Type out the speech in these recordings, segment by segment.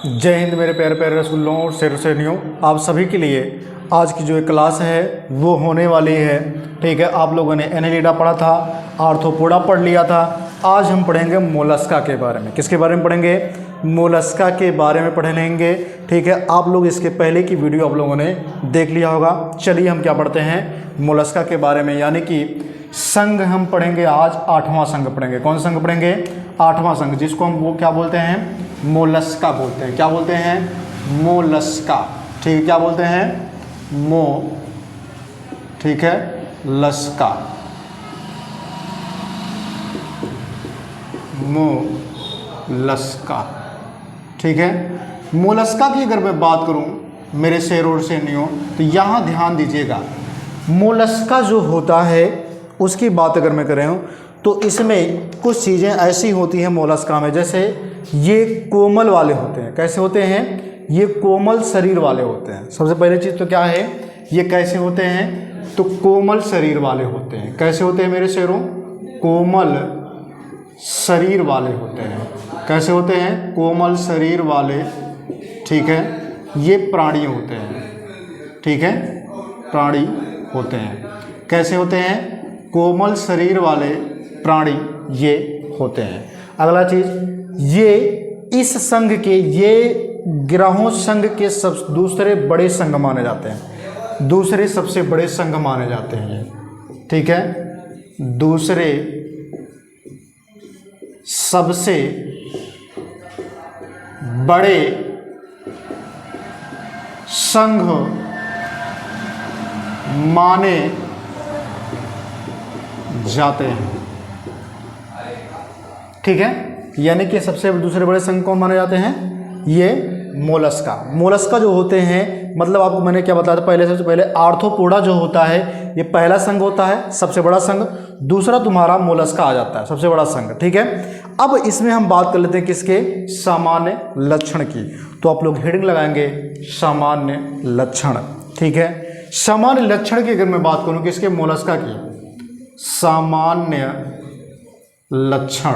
जय हिंद मेरे प्यारे प्यारे रसूलों और शेर सैनियों, आप सभी के लिए आज की जो एक क्लास है वो होने वाली है। ठीक है, आप लोगों ने एनेलिडा पढ़ा था, आर्थ्रोपोडा पढ़ लिया था। आज हम पढ़ेंगे मोलस्का के बारे में। किसके बारे में पढ़ेंगे? मोलस्का के बारे में पढ़ेंगे। ठीक है, आप लोग इसके पहले की वीडियो आप लोगों ने देख लिया होगा। चलिए हम क्या पढ़ते हैं मोलस्का के बारे में, यानी कि संघ हम पढ़ेंगे। आज 8वां संघ पढ़ेंगे। कौन संघ पढ़ेंगे? 8वां संघ, जिसको हम वो क्या बोलते हैं? मोलस्का बोलते हैं। क्या बोलते हैं? मोलस्का। ठीक है, क्या बोलते हैं? ठीक है, लस्का, मोलस्का। ठीक है, मोलस्का की अगर मैं बात करूं मेरे शेर और सैनियों, तो यहाँ ध्यान दीजिएगा। मोलस्का जो होता है उसकी बात अगर मैं कर रहा हूँ तो इसमें कुछ चीज़ें ऐसी होती हैं मोलस्का में, जैसे ये कोमल वाले होते हैं। कैसे होते हैं? ये कोमल शरीर वाले होते हैं। सबसे पहली चीज़ तो क्या है, ये कैसे होते हैं? तो कोमल शरीर वाले होते हैं। कैसे होते हैं मेरे शेरों? कोमल शरीर वाले होते हैं। कैसे होते हैं? कोमल शरीर वाले। ठीक है, ये प्राणी होते हैं। ठीक है, प्राणी होते हैं। कैसे होते हैं? कोमल शरीर वाले प्राणी ये होते हैं। अगला चीज, ये इस संघ के, ये ग्रहों संघ के सब दूसरे बड़े संघ माने जाते हैं। दूसरे सबसे बड़े संघ माने जाते हैं ये। ठीक है, दूसरे सबसे बड़े संघ माने जाते हैं। ठीक है, यानी कि सबसे दूसरे बड़े संघ कौन माने जाते हैं? ये मोलस्का। मोलस्का जो होते हैं, मतलब आपको मैंने क्या बताया था पहले, सबसे पहले आर्थ्रोपोडा जो होता है ये पहला संघ होता है, सबसे बड़ा संघ। दूसरा तुम्हारा मोलस्का आ जाता है, सबसे बड़ा संघ। ठीक है, अब इसमें हम बात कर लेते हैं किसके? सामान्य लक्षण की। तो आप लोग हेडिंग लगाएंगे सामान्य लक्षण। ठीक है, सामान्य लक्षण की अगर मैं बात करूं किसके? मोलस्का की। सामान्य लक्षण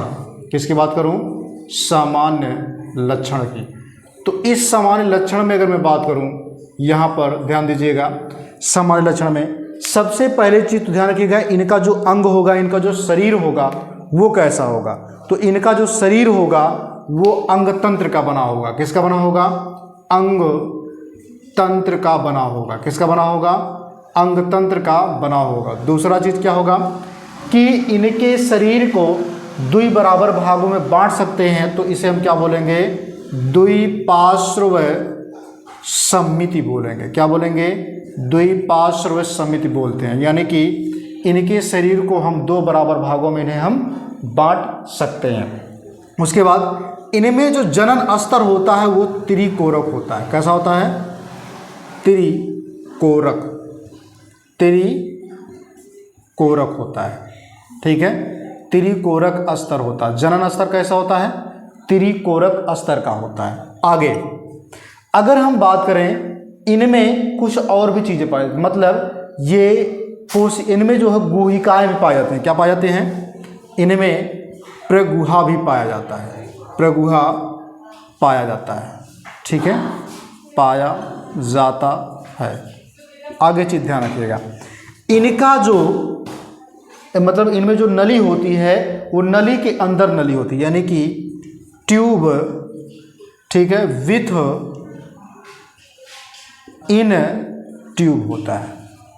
किसकी बात करूं? सामान्य लक्षण की। तो इस सामान्य लक्षण में अगर मैं बात करूं, यहां पर ध्यान दीजिएगा। सामान्य लक्षण में सबसे पहले चीज तो ध्यान रखिएगा, इनका जो अंग होगा, इनका जो शरीर होगा वो कैसा होगा? तो इनका जो शरीर होगा वो अंग तंत्र का बना होगा। किसका बना होगा? अंग तंत्र का बना होगा। किसका बना होगा? अंग तंत्र का बना होगा। दूसरा चीज क्या होगा कि इनके शरीर को द्वि बराबर भागों में बांट सकते हैं, तो इसे हम क्या बोलेंगे? द्विपार्श्व सममिति बोलेंगे। क्या बोलेंगे? द्विपार्श्व सममिति बोलते हैं, यानी कि इनके शरीर को हम 2 बराबर भागों में इन्हें हम बांट सकते हैं। उसके बाद इनमें जो जनन स्तर होता है वो त्रिकोरक होता है। कैसा होता है? त्रिकोरक। त्रिकोरक होता है। ठीक है, त्रिकोरक स्तर होता है। जनन स्तर कैसा होता है? त्रिकोरक स्तर का होता है। आगे अगर हम बात करें, इनमें कुछ और भी चीजें पाई, मतलब ये इनमें जो है गुहिकाएं भी पाए जाते हैं। क्या पाए जाते हैं? इनमें प्रगुहा भी पाया जाता है। प्रगुहा पाया जाता है। ठीक है, पाया जाता है। आगे चीज ध्यान रखिएगा, इनका जो मतलब इनमें जो नली होती है वो नली के अंदर नली होती है, यानी कि ट्यूब। ठीक है, विथ इन ट्यूब होता है।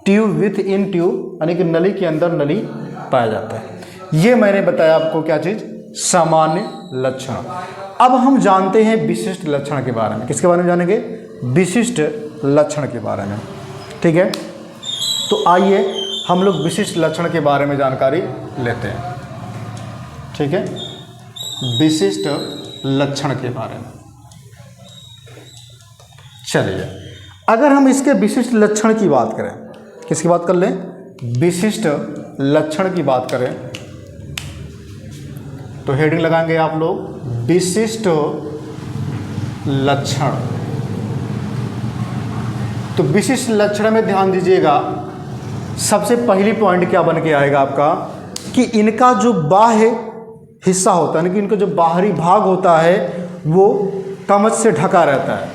ट्यूब विथ इन ट्यूब, यानी कि नली के अंदर नली पाया जाता है। ये मैंने बताया आपको क्या चीज? सामान्य लक्षण। अब हम जानते हैं विशिष्ट लक्षण के बारे में। किसके बारे में जानेंगे? विशिष्ट लक्षण के बारे में। ठीक है, तो आइए हम लोग विशिष्ट लक्षण के बारे में जानकारी लेते हैं। ठीक है, विशिष्ट लक्षण के बारे में चलिए, अगर हम इसके विशिष्ट लक्षण की बात करें, किसकी बात कर लें? विशिष्ट लक्षण की बात करें, तो हेडिंग लगाएंगे आप लोग विशिष्ट लक्षण। तो विशिष्ट लक्षण में ध्यान दीजिएगा, सबसे पहली पॉइंट क्या बन के आएगा आपका कि इनका जो बाह्य हिस्सा होता है, यानी कि इनका जो बाहरी भाग होता है वो कवच से ढका रहता है,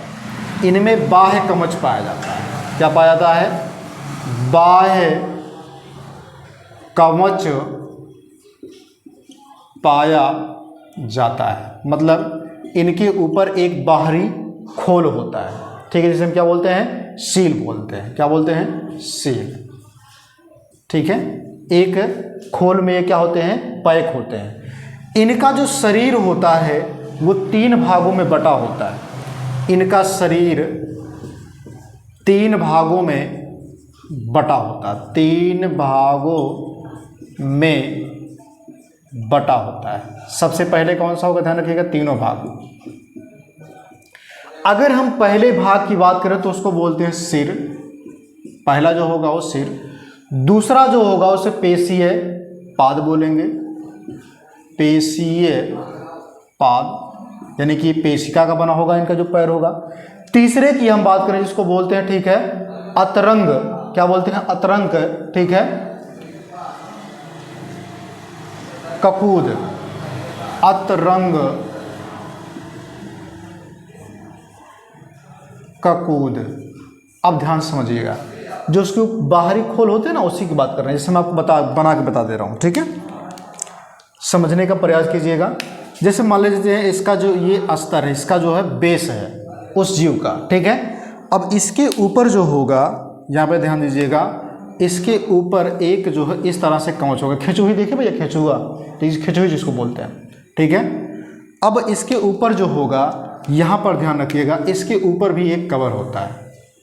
इनमें बाह्य कवच पाया जाता है। क्या पाया जाता है? बाह्य कवच पाया जाता है, मतलब इनके ऊपर एक बाहरी खोल होता है, ठीक है, जिसे हम क्या बोलते हैं? सील बोलते हैं। क्या बोलते हैं? सील, ठीक है। एक खोल में क्या होते हैं? पैक होते हैं। इनका जो शरीर होता है वो 3 भागों में बटा होता है। इनका शरीर 3 भागों में बटा होता है, 3 भागों में बटा होता है। सबसे पहले कौन सा होगा? ध्यान रखिएगा, तीनों भाग। अगर हम पहले भाग की बात करें तो उसको बोलते हैं सिर, पहला जो होगा वो सिर। दूसरा जो होगा उसे पेशीय पाद बोलेंगे, पेशीय पाद, यानी कि पेशिका का बना होगा इनका जो पैर होगा। तीसरे की हम बात करें जिसको बोलते हैं, ठीक है, अतरंग। क्या बोलते हैं? अतरंग, ठीक है, ककूद, अतरंग ककूद। अब ध्यान समझिएगा, जो उसके बाहरी खोल होते हैं ना, उसी की बात कर रहे हैं, जिससे मैं आपको बना के बता दे रहा हूँ, ठीक है। समझने का प्रयास कीजिएगा। जैसे मान लीजिए इसका जो ये अस्तर है, इसका जो है बेस है उस जीव का, ठीक है। अब इसके ऊपर जो होगा, यहाँ पे ध्यान दीजिएगा, इसके ऊपर एक जो है इस तरह से कवच होगा। खेचुही देखिए भैया, खेचुआ, तो इस खेचुही जिसको बोलते हैं, ठीक है। अब इसके ऊपर जो होगा, यहाँ पर ध्यान रखिएगा, इसके ऊपर भी एक कवर होता है।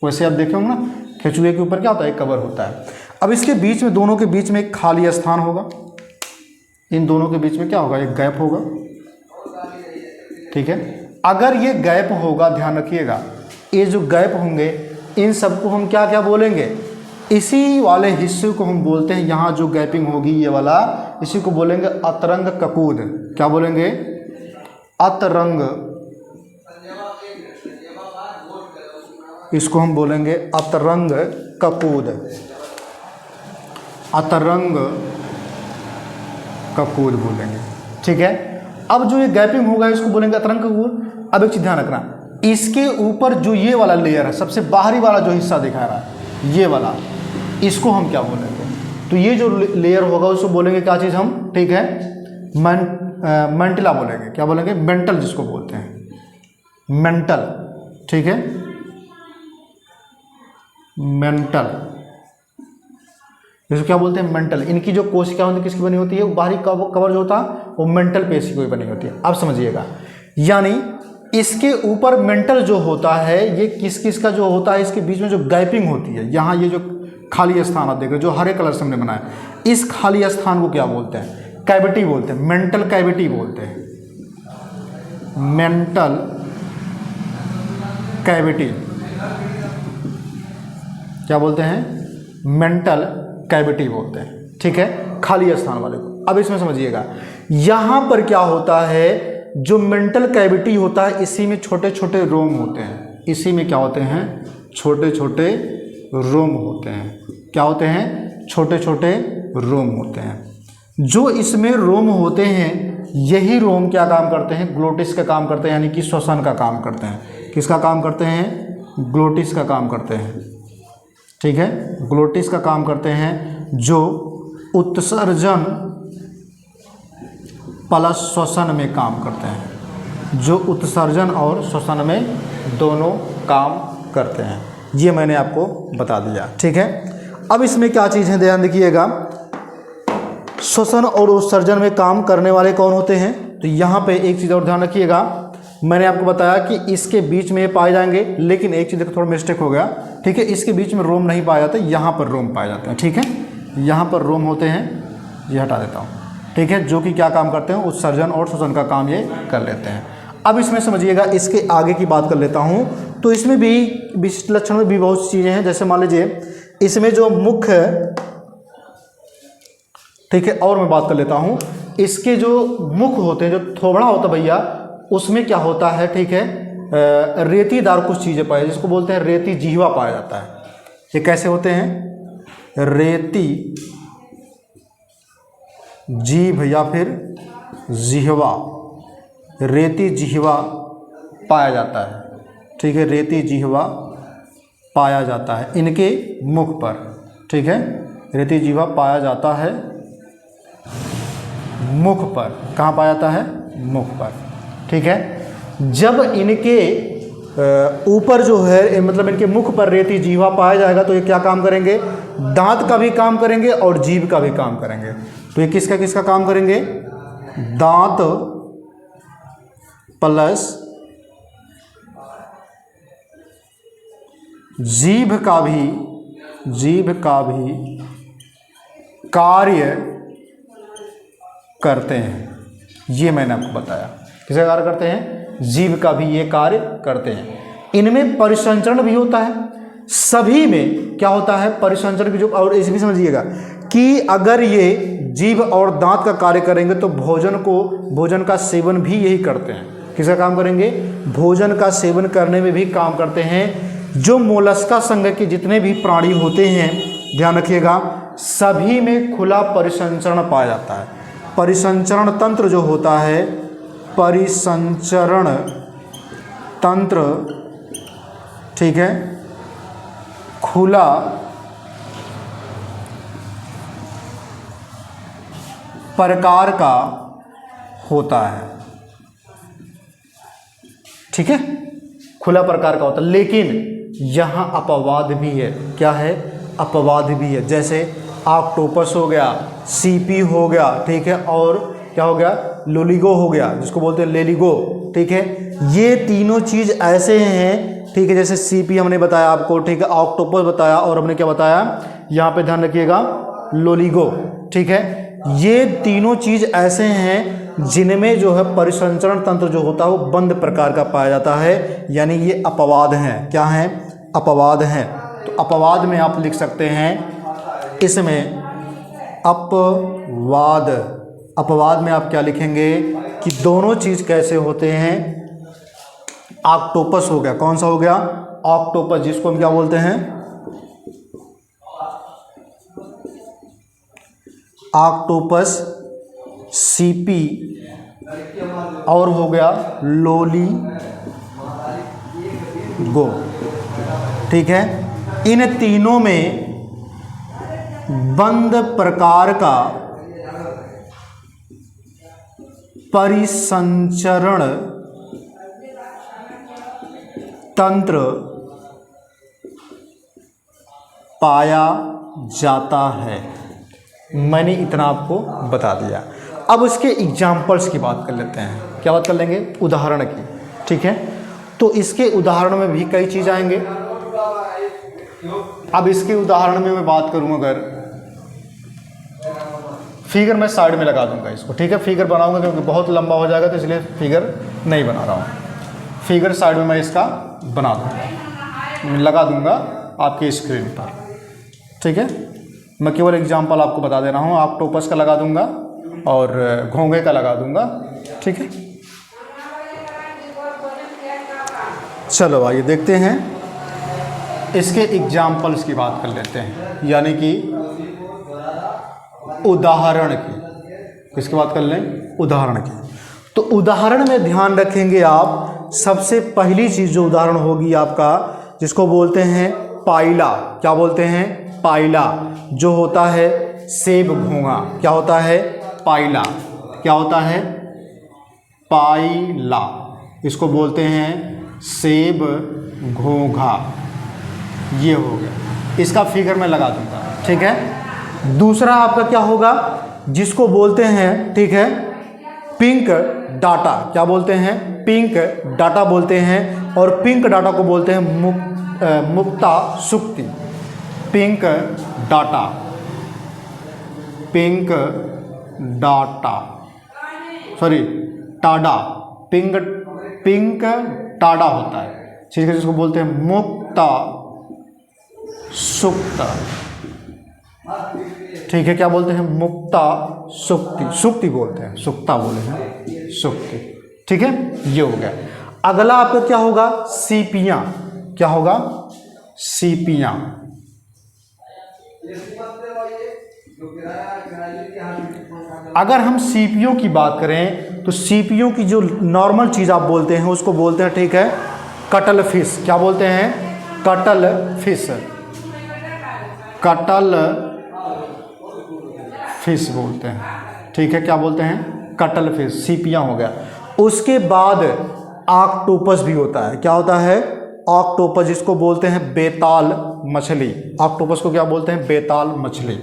वैसे आप देखे होंगे ना, खेचुए के ऊपर क्या होता है? एक कवर होता है। अब इसके बीच में, दोनों के बीच में एक खाली स्थान होगा। इन दोनों के बीच में क्या होगा? एक गैप होगा, ठीक है। अगर ये गैप होगा, ध्यान रखिएगा, ये जो गैप होंगे इन सबको हम क्या क्या बोलेंगे? इसी वाले हिस्से को हम बोलते हैं, यहाँ जो गैपिंग होगी ये वाला, इसी को बोलेंगे अतरंग ककूद। क्या बोलेंगे? अतरंग, इसको हम बोलेंगे अतरंग ककूद, अतरंग ककूद बोलेंगे, ठीक है। अब जो ये गैपिंग होगा इसको बोलेंगे अतरंग ककूद। अब एक चीज ध्यान रखना, इसके ऊपर जो ये वाला लेयर है, सबसे बाहरी वाला जो हिस्सा दिखा रहा है, ये वाला, इसको हम क्या बोलेंगे? तो ये जो लेयर होगा उसको बोलेंगे क्या चीज़ हम, ठीक है, मेंटला बोलेंगे। क्या बोलेंगे? मेंटल, जिसको बोलते हैं मेंटल, ठीक है, मेंटल, इसको क्या बोलते हैं? मेंटल। इनकी जो कोशिका होती है किसकी बनी होती है? बाहरी कवर जो होता है वो मेंटल पेशी की बनी होती है। अब समझिएगा, यानी इसके ऊपर मेंटल जो होता है, ये किस किस का जो होता है, इसके बीच में जो गैपिंग होती है, यहाँ ये जो खाली स्थान आप देख रहे हो, जो हरे कलर से हमने बनाया, इस खाली स्थान को क्या बोलते हैं? कैविटी बोलते हैं, मेंटल कैविटी बोलते हैं, मेंटल कैविटी। क्या बोलते हैं? मेंटल कैविटी बोलते हैं, ठीक है, खाली स्थान वाले को। अब इसमें समझिएगा, यहाँ पर क्या होता है, जो मेंटल कैविटी होता है, इसी में छोटे छोटे रोम होते हैं। इसी में क्या होते हैं? छोटे छोटे रोम होते हैं। क्या होते हैं? छोटे छोटे रोम होते हैं। जो इसमें रोम होते हैं, यही रोम क्या काम करते हैं? ग्लोटिस का काम करते हैं, यानी कि श्वसन का काम करते हैं। किसका काम करते हैं? ग्लोटिस का काम करते हैं, ठीक है, ग्लोटिस का काम करते हैं, जो उत्सर्जन प्लस श्वसन में काम करते हैं, जो उत्सर्जन और श्वसन में दोनों काम करते हैं। ये मैंने आपको बता दिया, ठीक है। अब इसमें क्या चीज़ है, ध्यान रखिएगा, श्वसन और उत्सर्जन में काम करने वाले कौन होते हैं? तो यहाँ पे एक चीज़ और ध्यान रखिएगा, मैंने आपको बताया कि इसके बीच में ये पाए जाएंगे, लेकिन एक चीज़ थोड़ा मिस्टेक हो गया, ठीक है, इसके बीच में रोम नहीं पाया जाता, यहाँ पर रोम पाए जाते हैं, ठीक है, यहाँ पर रोम होते हैं, ये हटा देता हूँ, ठीक है, जो कि क्या काम करते हैं? उत्सर्जन और श्वसन का काम ये कर लेते हैं। अब इसमें समझिएगा, इसके आगे की बात कर लेता हूँ, तो इसमें भी विशिष्ट लक्षण में भी बहुत चीज़ें हैं। जैसे मान लीजिए इसमें जो मुख्य, ठीक है, और मैं बात कर लेता हूँ, इसके जो मुख होते हैं, जो थोबड़ा होता है भैया, उसमें क्या होता है, ठीक है, रेतीदार कुछ चीज़ें पाई, जिसको बोलते हैं रेती जिह्वा पाया जाता है। ये कैसे होते हैं? रेती जीभ या फिर जिह्वा, रेती जिह्वा पाया जाता है, ठीक है, रेती जिह्वा पाया जाता है इनके मुख पर, ठीक है, रेती जिह्वा पाया जाता है मुख पर। कहाँ पाया जाता है? मुख पर, ठीक है। जब इनके ऊपर जो है मतलब इनके मुख पर रेती जिह्वा पाया जाएगा तो ये क्या काम करेंगे? दांत का भी काम करेंगे और जीभ का भी काम करेंगे। तो ये किसका किसका काम करेंगे? दांत प्लस जीभ का भी कार्य करते हैं। ये मैंने आपको बताया, किसका कार्य करते हैं? जीभ का भी ये कार्य करते हैं। इनमें परिसंचरण भी होता है, सभी में क्या होता है? परिसंचरण की जो, और इसे भी समझिएगा कि अगर ये जीभ और दांत का कार्य करेंगे तो भोजन का सेवन भी यही करते हैं। किसका काम करेंगे? भोजन का सेवन करने में भी काम करते हैं। जो मोलस्का संघ के जितने भी प्राणी होते हैं, ध्यान रखिएगा, सभी में खुला परिसंचरण पाया जाता है। परिसंचरण तंत्र जो होता है, परिसंचरण तंत्र, ठीक है, खुला प्रकार का होता है, ठीक है, खुला प्रकार का होता है। लेकिन यहाँ अपवाद भी है। क्या है? अपवाद भी है। जैसे ऑक्टोपस हो गया, सीपी हो गया, ठीक है, और क्या हो गया? लोलिगो हो गया, जिसको बोलते हैं लेलिगो, ठीक है। ये तीनों चीज़ ऐसे हैं, ठीक है, जैसे सीपी हमने बताया आपको, ठीक है, ऑक्टोपस बताया, और हमने क्या बताया यहाँ पे, ध्यान रखिएगा, लोलिगो, ठीक है। ये तीनों चीज़ ऐसे हैं जिनमें जो है परिसंचरण तंत्र जो होता है वो बंद प्रकार का पाया जाता है, यानी ये अपवाद हैं। क्या हैं? अपवाद हैं। तो अपवाद में आप लिख सकते हैं इसमें अपवाद। अपवाद में आप क्या लिखेंगे कि दोनों चीज़ कैसे होते हैं? ऑक्टोपस हो गया, कौन सा हो गया? ऑक्टोपस, जिसको हम क्या बोलते हैं? ऑक्टोपस, सीपी, और हो गया लोलिगो, ठीक है। इन तीनों में बंद प्रकार का परिसंचरण तंत्र पाया जाता है। मैंने इतना आपको बता दिया। अब इसके एग्जाम्पल्स की बात कर लेते हैं। क्या बात कर लेंगे? उदाहरण की, ठीक है। तो इसके उदाहरण में भी कई चीज़ आएंगे। अब इसके उदाहरण में मैं बात करूं, अगर फिगर मैं साइड में लगा दूंगा इसको, ठीक है, फिगर बनाऊंगा क्योंकि बहुत लंबा हो जाएगा तो इसलिए फिगर नहीं बना रहा हूं। फिगर साइड में मैं इसका बना दूंगा, लगा दूंगा आपकी स्क्रीन पर, ठीक है। मैं केवल एग्जाम्पल आपको बता दे रहा हूँ। ऑक्टोपस का लगा दूंगा और घोंघे का लगा दूंगा, ठीक है। चलो आइए देखते हैं, इसके एग्जाम्पल्स की बात कर लेते हैं, यानी कि उदाहरण की। किसकी बात कर लें? उदाहरण की। तो उदाहरण में ध्यान रखेंगे आप, सबसे पहली चीज़ जो उदाहरण होगी आपका, जिसको बोलते हैं पाइला। क्या बोलते हैं? पाइला। जो होता है सेब घोंघा। क्या होता है? पाइला। क्या होता है? पाइला। इसको बोलते हैं सेब घोंघा। ये हो गया, इसका फिगर मैं लगा दूंगा, ठीक है। दूसरा आपका क्या होगा, जिसको बोलते हैं, ठीक है, पिंक डाटा। क्या बोलते हैं? पिंक डाटा बोलते हैं, और पिंक डाटा को बोलते हैं मुक्ता सुक्ति। Pink data, pink data, sorry टाडा, पिंक टाडा होता है, ठीक है, जिसको बोलते हैं मुक्ता सुक्ता, ठीक है। क्या बोलते हैं? मुक्ता सुक्ति, सुक्ति बोलते हैं, सुक्ता बोले हैं, सुक्ति, ठीक है। ये हो गया। अगला आपका क्या होगा? सीपियां। क्या होगा? सीपियां। अगर हम सीपियों की बात करें तो सीपियों की जो नॉर्मल चीज़ आप बोलते हैं उसको बोलते हैं, ठीक है, कटल फिश। क्या बोलते हैं? कटल फिश, कटल फिश बोलते हैं, ठीक है। क्या बोलते हैं? कटल फिश, सीपियाँ हो गया। उसके बाद ऑक्टोपस भी होता है। क्या होता है? ऑक्टोपस, जिसको बोलते हैं बेताल मछली। ऑक्टोपस को क्या बोलते हैं? बेताल मछली।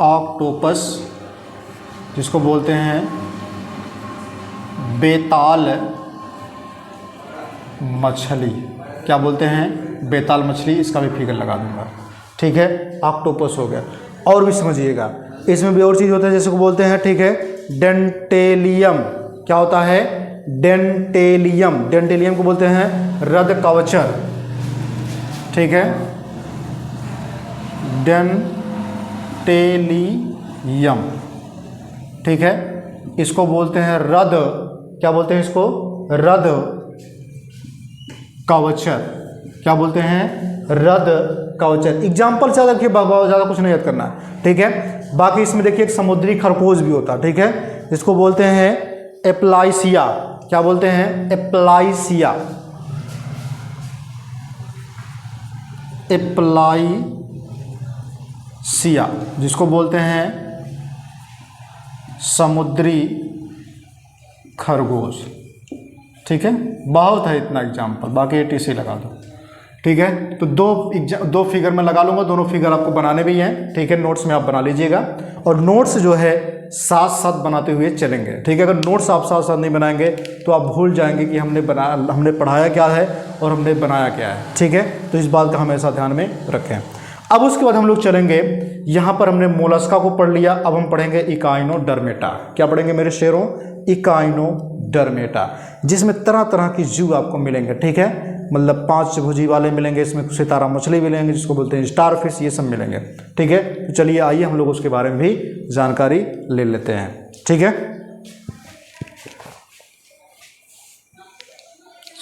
ऑक्टोपस जिसको बोलते हैं बेताल मछली, क्या बोलते हैं? बेताल मछली। इसका भी फिगर लगा दूंगा, ठीक है। ऑक्टोपस हो गया। और भी समझिएगा, इसमें भी और चीज़ होता है, जैसे को बोलते हैं, ठीक है, डेंटेलियम। क्या होता है? डेंटेलियम। डेंटेलियम को बोलते हैं रदकवचर, ठीक है, डेंटेलियम, ठीक है। इसको बोलते हैं रद, क्या बोलते हैं इसको? रद कवचर। क्या बोलते हैं? रद कवचर। एग्जाम्पल से रखिए, ज़्यादा कुछ नहीं याद करना, ठीक है। बाकी इसमें देखिए एक समुद्री खरगोश भी होता है, ठीक है, जिसको बोलते हैं एप्लाइसिया। क्या बोलते हैं? एप्लाइसिया, एप्लाइसिया, जिसको बोलते हैं समुद्री खरगोश, ठीक है। बहुत है इतना एग्जाम्पल, बाकी ATC लगा दो, ठीक है। तो दो फिगर में लगा लूँगा, दोनों फिगर आपको बनाने भी हैं, ठीक है। नोट्स में आप बना लीजिएगा, और नोट्स जो है साथ साथ बनाते हुए चलेंगे, ठीक है। अगर नोट्स आप साथ साथ नहीं बनाएंगे तो आप भूल जाएंगे कि हमने पढ़ाया क्या है और हमने बनाया क्या है, ठीक है। तो इस बात का हमेशा ध्यान में रखें। अब उसके बाद हम लोग चलेंगे, यहाँ पर हमने मोलस्का को पढ़ लिया, अब हम पढ़ेंगे इकाइनोडर्मेटा। क्या पढ़ेंगे मेरे शेरों? इकाइनोडर्मेटा, जिसमें तरह तरह की जीव आपको मिलेंगे, ठीक है। मतलब 5 भुजी वाले मिलेंगे, इसमें सितारा मछली मिलेंगे जिसको बोलते हैं स्टार फिश, ये सब मिलेंगे, ठीक है। तो चलिए आइए हम लोग उसके बारे में भी जानकारी ले लेते हैं, ठीक है।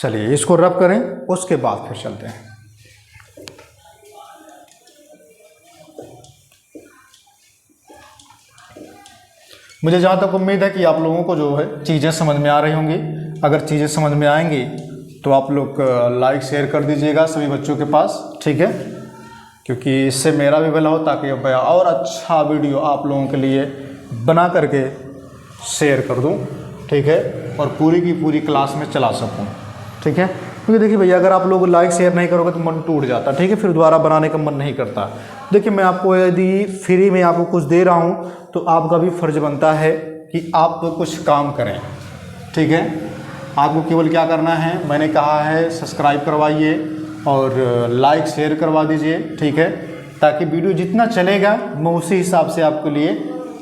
चलिए इसको रब करें, उसके बाद फिर चलते हैं। मुझे जहाँ तक उम्मीद है कि आप लोगों को जो है चीज़ें समझ में आ रही होंगी। अगर चीज़ें समझ में आएंगी तो आप लोग लाइक शेयर कर दीजिएगा सभी बच्चों के पास, ठीक है, क्योंकि इससे मेरा भी भला हो, ताकि मैं और अच्छा वीडियो आप लोगों के लिए बना करके शेयर कर दूं, ठीक है, और पूरी की पूरी क्लास में चला सकूं, ठीक है। क्योंकि देखिए भैया, अगर आप लोग लाइक शेयर नहीं करोगे तो मन टूट जाता, ठीक है, फिर दोबारा बनाने का मन नहीं करता। देखिए मैं आपको यदि फ्री में आपको कुछ दे रहा हूँ तो आपका भी फर्ज बनता है कि आप कुछ काम करें, ठीक है। आपको केवल क्या करना है, मैंने कहा है सब्सक्राइब करवाइए और लाइक शेयर करवा दीजिए, ठीक है, ताकि वीडियो जितना चलेगा मैं उसी हिसाब से आपके लिए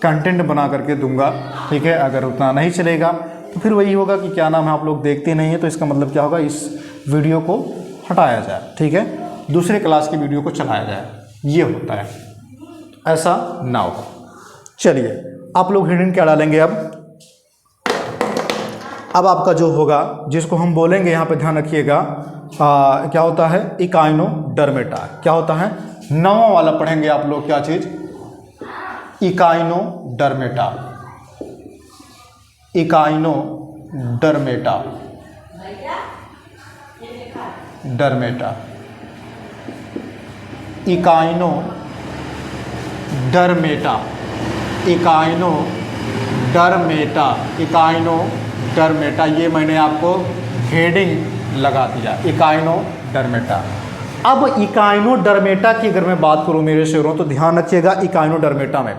कंटेंट बना करके दूंगा, ठीक है। अगर उतना नहीं चलेगा तो फिर वही होगा कि क्या नाम है, आप लोग देखते नहीं हैं, तो इसका मतलब क्या होगा, इस वीडियो को हटाया जाए, ठीक है, दूसरे क्लास की वीडियो को चलाया जाए, ये होता है, ऐसा ना हो। चलिए आप लोग हेडिंग क्या डालेंगे अब आपका जो होगा, जिसको हम बोलेंगे, यहाँ पे ध्यान रखिएगा, क्या होता है? इकाइनोडर्मेटा। क्या होता है? 9वां वाला पढ़ेंगे आप लोग, क्या चीज़? Echinodermata, Echinodermata, dermata, Echinodermata, Echinodermata, Echinodermata, ये मैंने आपको हेडिंग लगा दिया, इकाइनोडर्मेटा। अब इकाइनोडर्मेटा की अगर मैं बात करूं मेरे शेरों, तो ध्यान रखिएगा, इकाइनोडर्मेटा में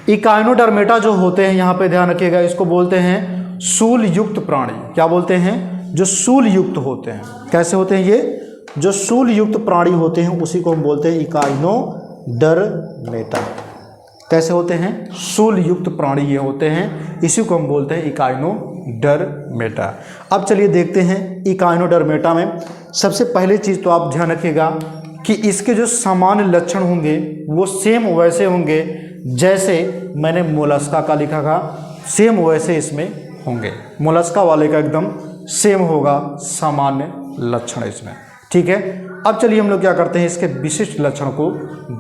इकाइनोडर्मेटा जो होते हैं, यहाँ पे ध्यान रखिएगा, इसको बोलते हैं सूल युक्त प्राणी। क्या बोलते हैं? जो सूल युक्त होते हैं। कैसे होते हैं ये? जो सूल युक्त प्राणी होते हैं उसी को हम बोलते हैं इकाइनोडर्मेटा। कैसे होते हैं? सूल युक्त प्राणी ये होते हैं, इसी को हम बोलते हैं इकाइनोडर्मेटा। अब चलिए देखते हैं इकाइनोडर्मेटा में सबसे पहले चीज़ तो आप ध्यान रखिएगा कि इसके जो सामान्य लक्षण होंगे वो सेम वैसे होंगे जैसे मैंने मोलस्का का लिखा था, सेम वैसे इसमें होंगे। मोलस्का वाले का एकदम सेम होगा सामान्य लक्षण इसमें, ठीक है। अब चलिए हम लोग क्या करते हैं, इसके विशिष्ट लक्षण को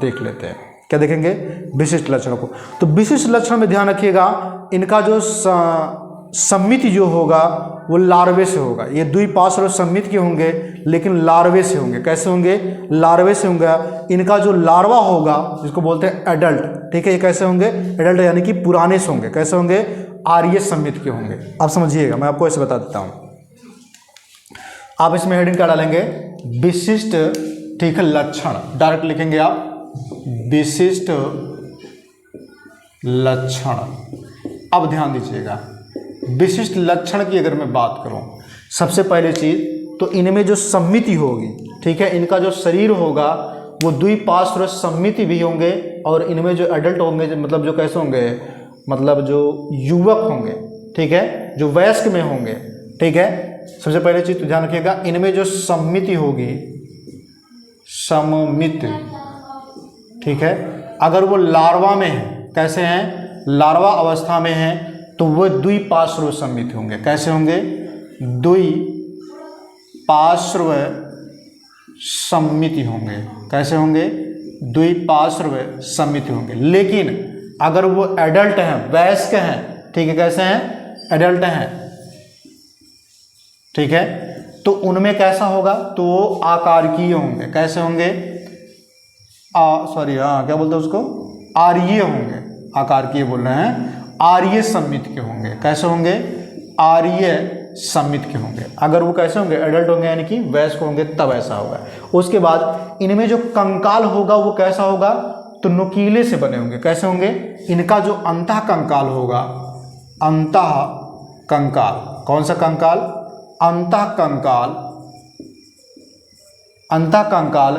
देख लेते हैं। क्या देखेंगे, विशिष्ट लक्षणों को। तो विशिष्ट लक्षण में ध्यान रखिएगा, इनका जो सम्मिति जो होगा वो लार्वे से होगा। ये द्विपार्श्व सम्मित के होंगे लेकिन लार्वे से होंगे। कैसे होंगे, लार्वे से होंगे। इनका जो लार्वा होगा जिसको बोलते हैं एडल्ट, ठीक है, ये कैसे होंगे, एडल्ट यानी कि पुराने से होंगे। कैसे होंगे, आर्य सम्मित के होंगे। आप समझिएगा, मैं आपको ऐसे बता देता हूँ। आप इसमें हेडिंग क्या डालेंगे, विशिष्ट, ठीक है, लक्षण डायरेक्ट लिखेंगे आप, विशिष्ट लक्षण। अब ध्यान दीजिएगा, विशिष्ट लक्षण की अगर मैं बात करूं, सबसे पहले चीज तो इनमें जो सम्मिति होगी, ठीक है, इनका जो शरीर होगा वो द्विपार्श्व सम्मिति भी होंगे, और इनमें जो एडल्ट होंगे, मतलब जो कैसे होंगे, मतलब जो युवक होंगे, ठीक है, जो वयस्क में होंगे, ठीक है। सबसे पहले चीज तो ध्यान रखिएगा, इनमें जो सम्मिति होगी, सम्मित, ठीक है, अगर वो लार्वा में है, कैसे हैं, लार्वा अवस्था में है, तो वो द्विपार्श्व सम्मित होंगे। कैसे होंगे, द्विपार्श्व सम्मिति होंगे। कैसे होंगे, द्विपार्श्व सम्मिति होंगे। लेकिन अगर वो एडल्ट हैं, वयस्क हैं, ठीक है, कैसे हैं, एडल्ट हैं, ठीक है, तो उनमें कैसा होगा, तो वो आकारकीय होंगे। कैसे होंगे, क्या बोलते हैं उसको, आर्य होंगे। आकारकीय बोल रहे हैं, आर्य सम्मित के होंगे। कैसे होंगे, आर्य सम्मित के होंगे। अगर वो कैसे होंगे, एडल्ट होंगे यानी कि वयस्क होंगे, तब ऐसा होगा। उसके बाद इनमें जो कंकाल होगा वो कैसा होगा, तो नुकीले से बने होंगे। कैसे होंगे, इनका जो अंतः कंकाल होगा, अंतः कंकाल, कौन सा कंकाल, अंतः कंकाल, अंतः कंकाल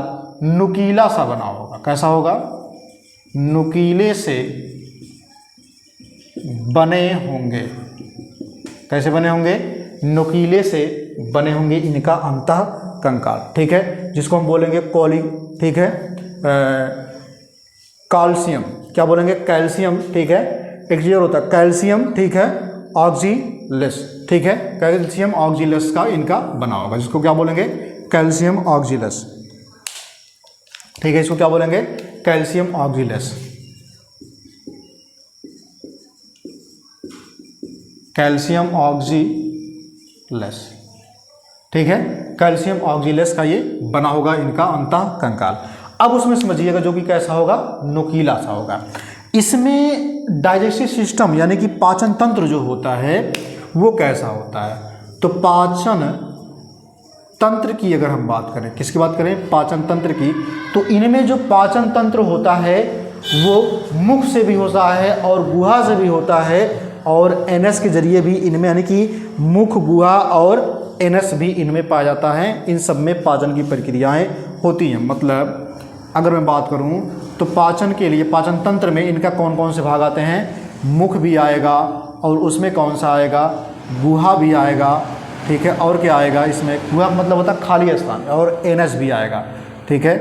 नुकीला सा बना होगा। कैसा होगा, नुकीले से बने होंगे। कैसे बने होंगे, नुकीले से बने होंगे इनका अंतः कंकाल, ठीक है, जिसको हम बोलेंगे कॉली, ठीक है, कैल्शियम, क्या बोलेंगे, कैल्शियम, ठीक है, एक चीज होता है कैल्शियम, ठीक है, ऑक्जीलेस, ठीक है, कैल्शियम ऑक्जीलेस का इनका बना होगा, जिसको क्या बोलेंगे, कैल्शियम ऑक्जीलेस, ठीक है, इसको क्या बोलेंगे, कैल्शियम ऑक्जीलेस, कैल्शियम ऑक्जीलेस, ठीक है, कैल्शियम ऑक्जीलेस का ये बना होगा इनका अंतः कंकाल। अब उसमें समझिएगा जो कि कैसा होगा, नुकीला सा होगा। इसमें डाइजेस्टिव सिस्टम यानी कि पाचन तंत्र जो होता है वो कैसा होता है, तो पाचन तंत्र की अगर हम बात करें, किसकी बात करें, पाचन तंत्र की, तो इनमें जो पाचन तंत्र होता है वो मुख से भी होता है और गुहा से भी होता है, और एनएस के जरिए भी इनमें, यानी कि मुख, गुहा और एनएस भी इनमें पाया जाता है। इन सब में पाचन की प्रक्रियाएं होती हैं। मतलब अगर मैं बात करूं तो पाचन के लिए, पाचन तंत्र में इनका कौन कौन से भाग आते हैं, मुख भी आएगा, और उसमें कौन सा आएगा, गुहा भी आएगा, ठीक है, और क्या आएगा इसमें, गुहा का मतलब होता है खाली स्थान, और एनएस भी आएगा, ठीक है,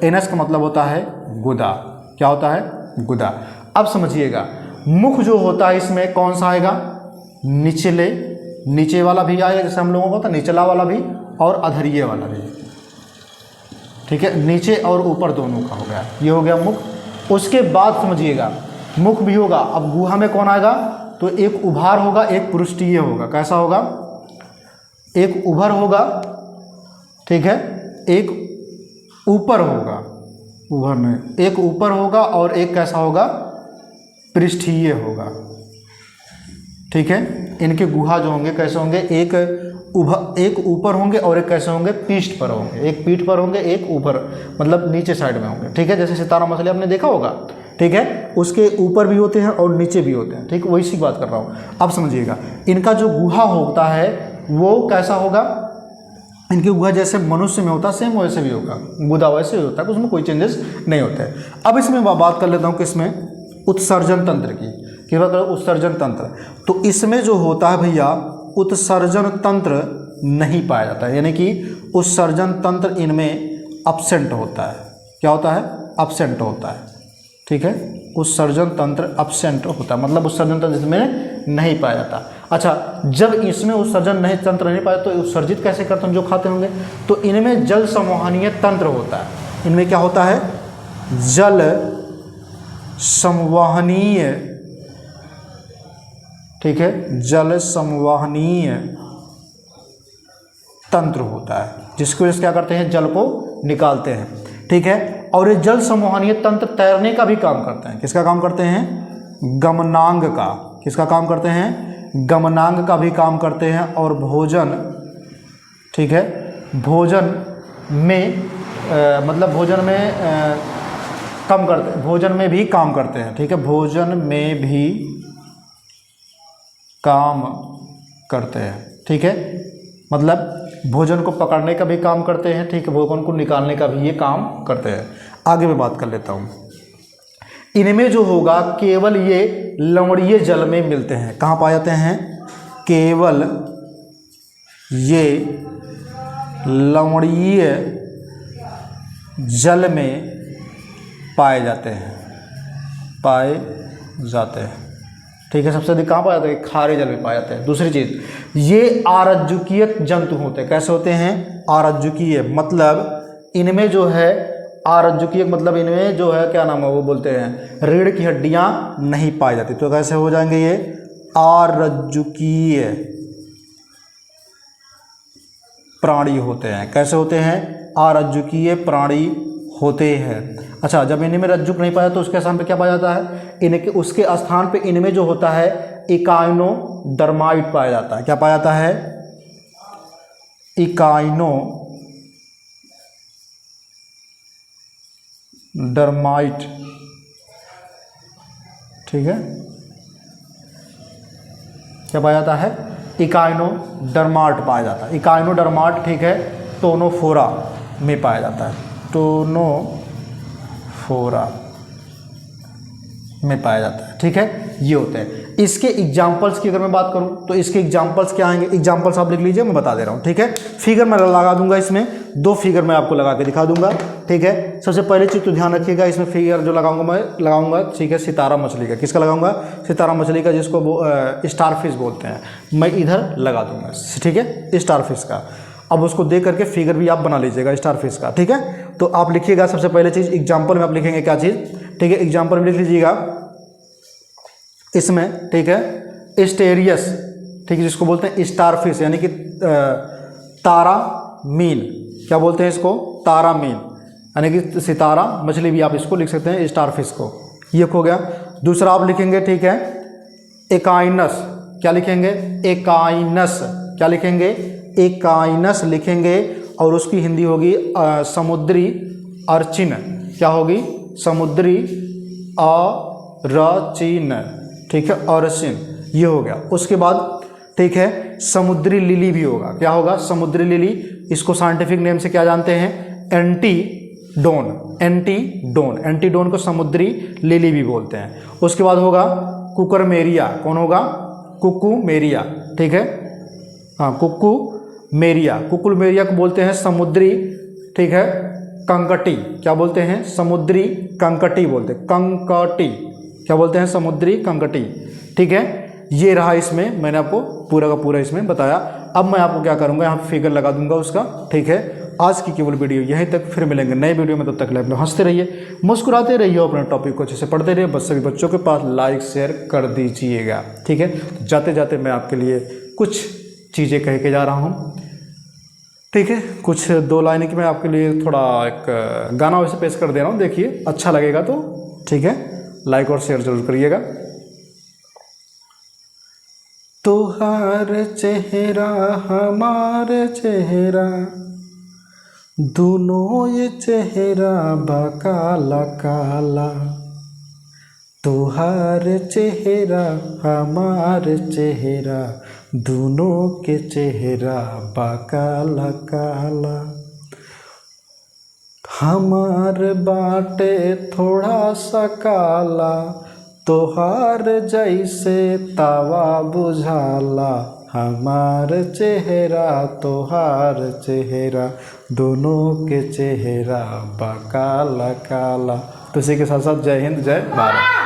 एनएस का मतलब होता है गुदा। क्या होता है, गुदा। अब समझिएगा, मुख जो होता है इसमें कौन सा आएगा, निचले, नीचे वाला भी आएगा, जैसे हम लोगों को होता है निचला वाला भी और अधरीय वाला भी, ठीक है, नीचे और ऊपर दोनों का हो गया, ये हो गया मुख। उसके बाद समझिएगा, मुख भी होगा, अब गुहा में कौन आएगा, तो एक उभार होगा, एक पृष्ठीय होगा। कैसा होगा, एक उभर होगा, ठीक है, एक ऊपर होगा, उभर में एक ऊपर होगा, और एक कैसा होगा, पृष्ठीय होगा, ठीक है। इनके गुहा जो होंगे कैसे होंगे, एक ऊपर होंगे और एक कैसे होंगे, पीठ पर होंगे, एक पीठ पर होंगे, एक ऊपर, मतलब नीचे साइड में होंगे, ठीक है, जैसे सितारा मछली आपने देखा होगा, ठीक है, उसके ऊपर भी होते हैं और नीचे भी होते हैं, ठीक, वही सी बात कर रहा हूँ। अब समझिएगा, इनका जो गुहा होता है वो कैसा होगा, इनकी गुहा जैसे मनुष्य में होता है सेम वैसे भी होगा, गुदा वैसे ही होता है, उसमें कोई चेंजेस नहीं होते हैं। अब इसमें मैं बात कर लेता हूँ किसमें, उत्सर्जन तंत्र की। क्या बात करें, उत्सर्जन तंत्र, तो इसमें जो होता है भैया, उत्सर्जन तंत्र नहीं पाया जाता है, यानी कि उत्सर्जन तंत्र इनमें एब्सेंट होता है। क्या होता है, एब्सेंट होता है, ठीक है, उत्सर्जन तंत्र एब्सेंट होता है, मतलब उत्सर्जन तंत्र इसमें नहीं पाया जाता। अच्छा, जब इसमें उत्सर्जन नहीं तंत्र नहीं पाया तो उत्सर्जित कैसे करते हैं, जो खाते होंगे, तो इनमें जल संवहनीय तंत्र होता है। इनमें क्या होता है, जल संवहनीय, ठीक है, जल संवहनीय तंत्र होता है, जिसकी वजह से क्या करते हैं, जल को निकालते हैं, ठीक है। और ये जल संवहनीय तंत्र तैरने का भी काम करते हैं। किसका काम करते हैं, गमनांग का। किसका काम करते हैं, गमनांग का भी काम करते हैं। और भोजन, ठीक है, भोजन में मतलब भोजन में कम करते, भोजन में भी काम करते हैं, ठीक है, भोजन में भी काम करते हैं, ठीक है, मतलब भोजन को पकड़ने का भी काम करते हैं, ठीक है, भोजन को निकालने का भी ये काम करते हैं। आगे मैं बात कर लेता हूँ। इनमें जो होगा केवल ये लवणीय जल में मिलते हैं। कहाँ पाए जाते हैं, केवल ये लवणीय जल में पाए जाते हैं, पाए जाते हैं, ठीक है। सबसे अधिक कहाँ पाए जाते हैं, खारे जल में पाए जाते हैं। दूसरी चीज़, ये आरज्जुकीय जंतु होते हैं। कैसे होते हैं, आरज्जुकीय, मतलब इनमें जो है आरज्जुकीय, मतलब इनमें जो है क्या नाम है, वो बोलते हैं रीढ़ की हड्डियाँ नहीं पाई जाती। तो कैसे हो जाएंगे ये आरज्जुकीय प्राणी होते हैं। कैसे होते हैं, आरज्जुकीय प्राणी होते हैं। अच्छा, जब इनमें रज्जुक नहीं पाया तो उसके स्थान पे क्या पाया जाता है, इनके उसके स्थान पे इनमें जो होता है इकाइनोडर्माइट पाया जाता है। क्या पाया जाता है, इकाइनोडर्माइट, ठीक है, क्या पाया जाता है, इकाइनोडर्माट पाया जाता है। इकाइनोडर्माट, ठीक है, टोनोफोरा में पाया जाता है, टोनोफोरा में पाया जाता है, ठीक है, ये होते हैं। इसके एग्जाम्पल्स की अगर मैं बात करूं तो इसके एग्जाम्पल्स क्या आएंगे, एग्जाम्पल्स आप लिख लीजिए, मैं बता दे रहा हूं, ठीक है। फिगर मैं लगा दूंगा, इसमें 2 फिगर मैं आपको लगा के दिखा दूंगा, ठीक है। सबसे पहले चीज़ तो ध्यान रखिएगा, इसमें फिगर जो लगाऊंगा मैं लगाऊंगा, ठीक है, सितारा मछली का। किसका लगाऊंगा, सितारा मछली का, जिसको स्टारफिश बोलते हैं, मैं इधर लगा दूंगा, ठीक है, स्टारफिश का। अब उसको देख करके फिगर भी आप बना लीजिएगा स्टारफिश का, ठीक है। तो आप लिखिएगा सबसे पहले चीज़ एग्जाम्पल में आप लिखेंगे क्या चीज़, ठीक है, एग्जाम्पल में लिख लीजिएगा इसमें, ठीक है, स्टेरियस, ठीक है, जिसको बोलते हैं स्टारफिश, यानी कि तारा मीन, क्या बोलते हैं इसको, तारा मीन, यानी कि सितारा मछली भी आप इसको लिख सकते हैं, स्टारफिश को, ये हो गया। दूसरा आप लिखेंगे, ठीक है, एकाइनस, क्या लिखेंगे, एकाइनस, क्या लिखेंगे, एकाइनस लिखेंगे। और उसकी हिंदी होगी समुद्री अर्चिन, क्या होगी, समुद्री अर्चिन, ठीक है, अर्चिन, ये हो गया। उसके बाद, ठीक है, समुद्री लिली भी होगा, क्या होगा, समुद्री लिली, इसको साइंटिफिक नेम से क्या जानते हैं, एंटीडोन, एंटीडोन, एंटीडोन को समुद्री लिली भी बोलते हैं। उसके बाद होगा कुकरमेरिया, कौन होगा, कुकुमेरिया, ठीक है, हाँ, कुकुमेरिया, कुकुमेरिया को बोलते हैं समुद्री, ठीक है, कंकटी, क्या बोलते हैं, समुद्री कंकटी बोलते हैं, कंकटी, क्या बोलते हैं, समुद्री कंकटी, ठीक है। ये रहा, इसमें मैंने आपको पूरा का पूरा इसमें बताया। अब मैं आपको क्या करूँगा, यहाँ फिगर लगा दूंगा उसका, ठीक है। आज की केवल वीडियो यहीं तक, फिर मिलेंगे नए वीडियो में, तब तक लाइफ में हंसते रहिए, मुस्कुराते रहिए, अपने टॉपिक को अच्छे से पढ़ते रहिए। बस सभी बच्चों के पास लाइक शेयर कर दीजिएगा, ठीक है। जाते जाते मैं आपके लिए कुछ चीज़ें कह के जा रहा हूँ, ठीक है, कुछ 2 लाइन की मैं आपके लिए थोड़ा एक गाना वैसे पेश कर दे रहा हूँ, देखिए अच्छा लगेगा तो, ठीक है, लाइक और शेयर जरूर करिएगा। तुहार चेहरा हमार चेहरा, दोनों ये चेहरा बा काला काला, तुहार चेहरा हमार चेहरा, दोनों के चेहरा बा काला काला, हमार बाटे थोड़ा सा काला, तोहार जैसे तावा बुझाला, हमार चेहरा तोहार चेहरा, दोनों के चेहरा बा काला काला। तो इसी के साथ साथ जय हिंद, जय भारत।